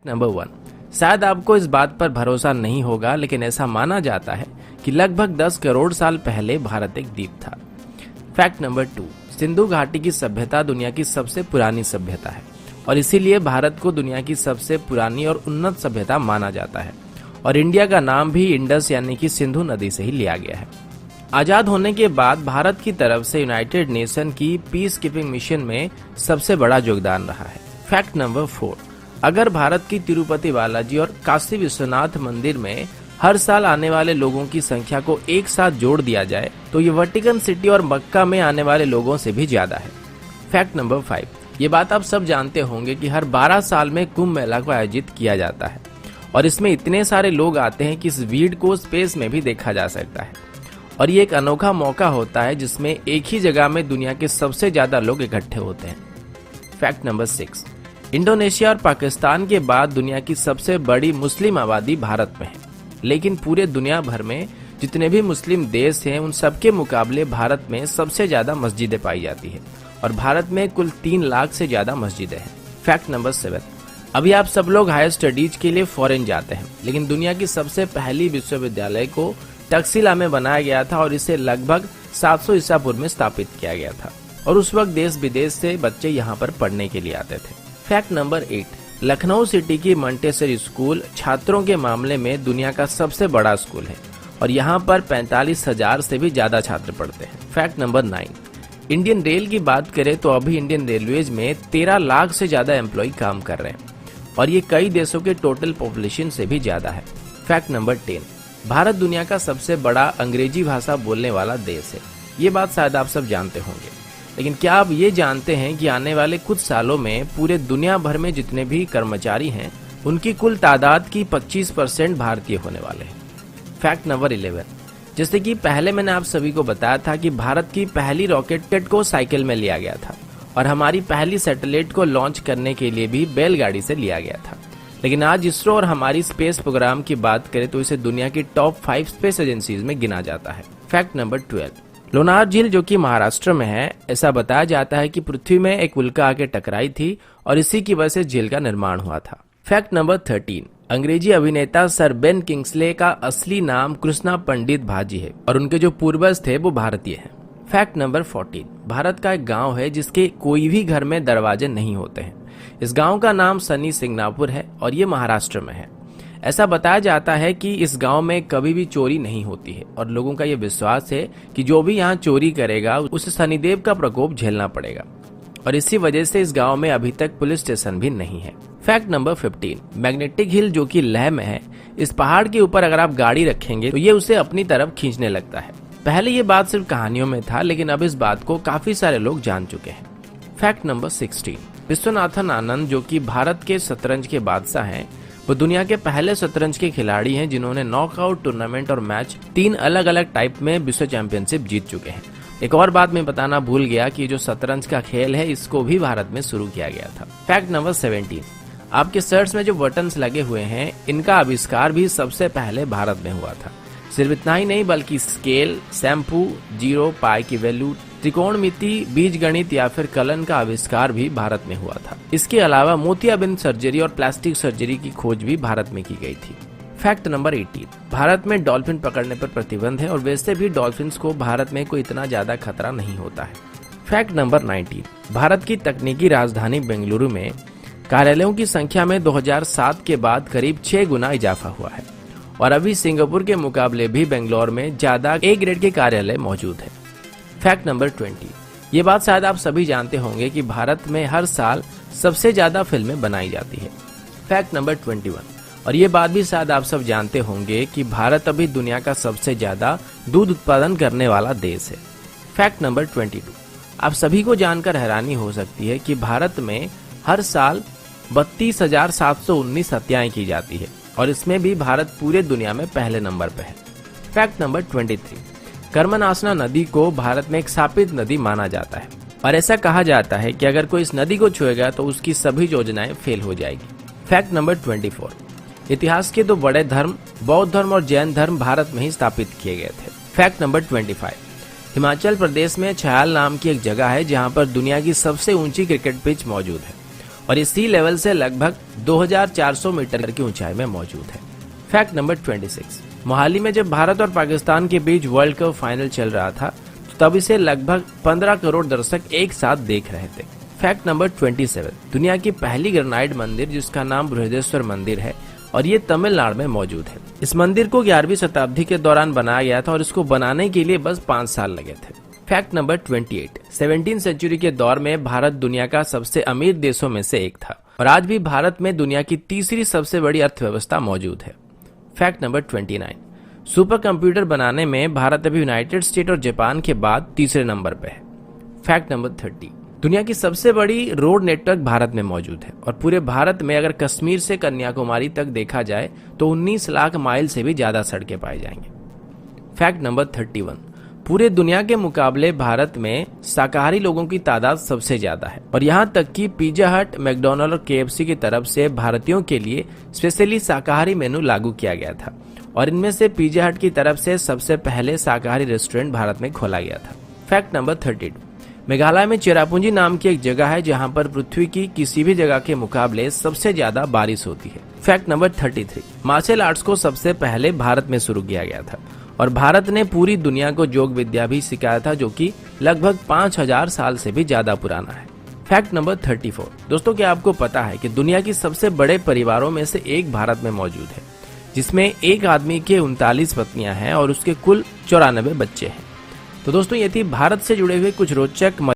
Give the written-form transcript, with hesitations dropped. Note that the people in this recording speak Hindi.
नंबर 1, शायद आपको इस बात पर भरोसा नहीं होगा, लेकिन ऐसा माना जाता है कि लगभग 10 करोड़ साल पहले भारत एक द्वीप था। फैक्ट नंबर 2, सिंधु घाटी की सभ्यता दुनिया की सबसे पुरानी सभ्यता है और इसीलिए भारत को दुनिया की सबसे पुरानी और उन्नत सभ्यता माना जाता है और इंडिया का नाम भी इंडस यानी कि सिंधु नदी से ही लिया गया है। आजाद होने के बाद भारत की तरफ से यूनाइटेड नेशन की पीस कीपिंग मिशन में सबसे बड़ा योगदान रहा है। फैक्ट नंबर 4, अगर भारत की तिरुपति बालाजी और काशी विश्वनाथ मंदिर में हर साल आने वाले लोगों की संख्या को एक साथ जोड़ दिया जाए तो ये वेटिकन सिटी और मक्का में आने वाले लोगों से भी ज्यादा है। फैक्ट नंबर 5, ये बात आप सब जानते होंगे कि हर 12 साल में कुंभ मेला को आयोजित किया जाता है और इसमें इतने सारे लोग आते हैं कि इस भीड़ को स्पेस में भी देखा जा सकता है और ये एक अनोखा मौका होता है जिसमें एक ही जगह में दुनिया के सबसे ज्यादा लोग इकट्ठे होते हैं। फैक्ट नंबर 6, इंडोनेशिया और पाकिस्तान के बाद दुनिया की सबसे बड़ी मुस्लिम आबादी भारत में है, लेकिन पूरे दुनिया भर में जितने भी मुस्लिम देश हैं उन सबके मुकाबले भारत में सबसे ज्यादा मस्जिदें पाई जाती है और भारत में कुल 3 लाख से ज्यादा मस्जिदें हैं। फैक्ट नंबर 7, अभी आप सब लोग हायर स्टडीज के लिए फॉरेन जाते हैं, लेकिन दुनिया की सबसे पहली विश्वविद्यालय को तक्षशिला में बनाया गया था और इसे लगभग 700 ईसा पूर्व में स्थापित किया गया था और उस वक्त देश विदेश से बच्चे यहाँ पर पढ़ने के लिए आते थे। फैक्ट नंबर 8, लखनऊ सिटी की मंटेसरी स्कूल छात्रों के मामले में दुनिया का सबसे बड़ा स्कूल है और यहाँ पर 45,000 से भी ज्यादा छात्र पढ़ते हैं। फैक्ट नंबर 9, इंडियन रेल की बात करें तो अभी इंडियन रेलवेज में 13 लाख से ज्यादा एम्प्लॉय काम कर रहे हैं और ये कई देशों के टोटल पॉपुलेशन से भी ज्यादा है। फैक्ट नंबर 10, भारत दुनिया का सबसे बड़ा अंग्रेजी भाषा बोलने वाला देश है। ये बात शायद आप सब जानते होंगे, लेकिन क्या आप ये जानते हैं कि आने वाले कुछ सालों में पूरे दुनिया भर में जितने भी कर्मचारी हैं उनकी कुल तादाद की 25% भारतीय होने वाले हैं। फैक्ट नंबर 11, जैसे कि पहले मैंने आप सभी को बताया था कि भारत की पहली रॉकेट को साइकिल में लिया गया था और हमारी पहली सैटेलाइट को लॉन्च करने के लिए भी बैलगाड़ी से लिया गया था, लेकिन आज इसरो और हमारी स्पेस प्रोग्राम की बात करें तो इसे दुनिया की टॉप 5 स्पेस एजेंसीज में गिना जाता है। फैक्ट नंबर 12, लोनार झील जो कि महाराष्ट्र में है, ऐसा बताया जाता है कि पृथ्वी में एक उल्का आके टकराई थी और इसी की वजह से झील का निर्माण हुआ था। फैक्ट नंबर 13, अंग्रेजी अभिनेता सर बेन किंग्सले का असली नाम कृष्णा पंडित भाजी है और उनके जो पूर्वज थे वो भारतीय हैं। फैक्ट नंबर 14, भारत का एक गांव है जिसके कोई भी घर में दरवाजे नहीं होते हैं। इस गांव का नाम सनी सिंगनापुर है और ये महाराष्ट्र में है। ऐसा बताया जाता है कि इस गांव में कभी भी चोरी नहीं होती है और लोगों का ये विश्वास है कि जो भी यहाँ चोरी करेगा उसे शनिदेव का प्रकोप झेलना पड़ेगा और इसी वजह से इस गांव में अभी तक पुलिस स्टेशन भी नहीं है। फैक्ट नंबर 15, मैग्नेटिक हिल जो कि लेह में है, इस पहाड़ के ऊपर अगर आप गाड़ी रखेंगे तो ये उसे अपनी तरफ खींचने लगता है। पहले ये बात सिर्फ कहानियों में था, लेकिन अब इस बात को काफी सारे लोग जान चुके हैं। फैक्ट नंबर 16, विश्वनाथन आनंद जो कि भारत के शतरंज के बादशाह हैं, वो दुनिया के पहले शतरंज के खिलाड़ी हैं जिन्होंने नॉकआउट टूर्नामेंट और मैच 3 अलग अलग टाइप में विश्व चैंपियनशिप जीत चुके हैं। एक और बात मैं बताना भूल गया कि जो शतरंज का खेल है इसको भी भारत में शुरू किया गया था। फैक्ट नंबर 17, आपके शर्ट्स में जो बटन्स लगे हुए हैं इनका आविष्कार भी सबसे पहले भारत में हुआ था। सिर्फ इतना ही नहीं बल्कि स्केल, शैम्पू, जीरो, पाई की वैल्यू, त्रिकोणमिति, बीजगणित या फिर कलन का आविष्कार भी भारत में हुआ था। इसके अलावा मोतियाबिंद सर्जरी और प्लास्टिक सर्जरी की खोज भी भारत में की गई थी। फैक्ट नंबर 18, भारत में डॉल्फिन पकड़ने पर प्रतिबंध है और वैसे भी डॉल्फिन्स को भारत में कोई इतना ज्यादा खतरा नहीं होता है। फैक्ट नंबर 19, भारत की तकनीकी राजधानी बेंगलुरु में कार्यालयों की संख्या में 2007 के बाद करीब 6 गुना इजाफा हुआ है और अभी सिंगापुर के मुकाबले भी बेंगलोर में ज्यादा ए ग्रेड के कार्यालय मौजूद है। फैक्ट नंबर 20, ये बात शायद आप सभी जानते होंगे कि भारत में हर साल सबसे ज्यादा फिल्में बनाई जाती है। फैक्ट नंबर 21, और ये बात भी शायद आप सब जानते होंगे कि भारत अभी दुनिया का सबसे ज्यादा दूध उत्पादन करने वाला देश है। फैक्ट नंबर 22, आप सभी को जानकर हैरानी हो सकती है कि भारत में हर साल 32,719 हत्याएं की जाती है और इसमें भी भारत पूरे दुनिया में पहले नंबर पर है। फैक्ट नंबर 23, कर्मनाशना नदी को भारत में एक शापित नदी माना जाता है और ऐसा कहा जाता है कि अगर कोई इस नदी को छुएगा तो उसकी सभी योजनाएं फेल हो जाएगी। फैक्ट नंबर 24, इतिहास के 2 बड़े धर्म बौद्ध धर्म और जैन धर्म भारत में ही स्थापित किए गए थे। फैक्ट नंबर 25, हिमाचल प्रदेश में छयाल नाम की एक जगह है जहां पर दुनिया की सबसे ऊंची क्रिकेट पिच मौजूद है और ये सी लेवल से लगभग 2400 मीटर की ऊंचाई में मौजूद है। फैक्ट नंबर 26, मोहाली में जब भारत और पाकिस्तान के बीच वर्ल्ड कप फाइनल चल रहा था तो तब इसे लगभग 15 करोड़ दर्शक एक साथ देख रहे थे। फैक्ट नंबर 27, दुनिया की पहली ग्रेनाइट मंदिर जिसका नाम बृहदेश्वर मंदिर है और ये तमिलनाडु में मौजूद है। इस मंदिर को 11वीं शताब्दी के दौरान बनाया गया था और इसको बनाने के लिए बस 5 साल लगे थे। फैक्ट नंबर 28, 17वीं सेंचुरी के दौर में भारत दुनिया का सबसे अमीर देशों में से एक था और आज भी भारत में दुनिया की तीसरी सबसे बड़ी अर्थव्यवस्था मौजूद है। फैक्ट नंबर 29, सुपर कंप्यूटर बनाने में भारत अभी यूनाइटेड स्टेट और जापान के बाद तीसरे नंबर पे है। फैक्ट नंबर 30, दुनिया की सबसे बड़ी रोड नेटवर्क भारत में मौजूद है और पूरे भारत में अगर कश्मीर से कन्याकुमारी तक देखा जाए तो 19 लाख माइल से भी ज्यादा सड़कें पाई जाएंगे। फैक्ट नंबर 31, पूरे दुनिया के मुकाबले भारत में शाकाहारी लोगों की तादाद सबसे ज्यादा है और यहाँ तक कि पिज्जा हट, मैकडॉनल्ड और KFC की तरफ से भारतीयों के लिए स्पेशली शाकाहारी मेनू लागू किया गया था और इनमें से पिज्जा हट की तरफ से सबसे पहले शाकाहारी रेस्टोरेंट भारत में खोला गया था। फैक्ट नंबर 32, मेघालय में चेरापूंजी नाम की एक जगह है जहां पर पृथ्वी की किसी भी जगह के मुकाबले सबसे ज्यादा बारिश होती है। फैक्ट नंबर 33, मार्शल आर्ट्स को सबसे पहले भारत में शुरू किया गया था और भारत ने पूरी दुनिया को योग विद्या भी सिखाया था जो कि लगभग 5000 साल से भी ज्यादा पुराना है। फैक्ट नंबर 34, दोस्तों क्या आपको पता है कि दुनिया की सबसे बड़े परिवारों में से एक भारत में मौजूद है जिसमें एक आदमी के 39 पत्नियां हैं और उसके कुल 94 बच्चे हैं। तो दोस्तों ये थी भारत से जुड़े हुए कुछ रोचक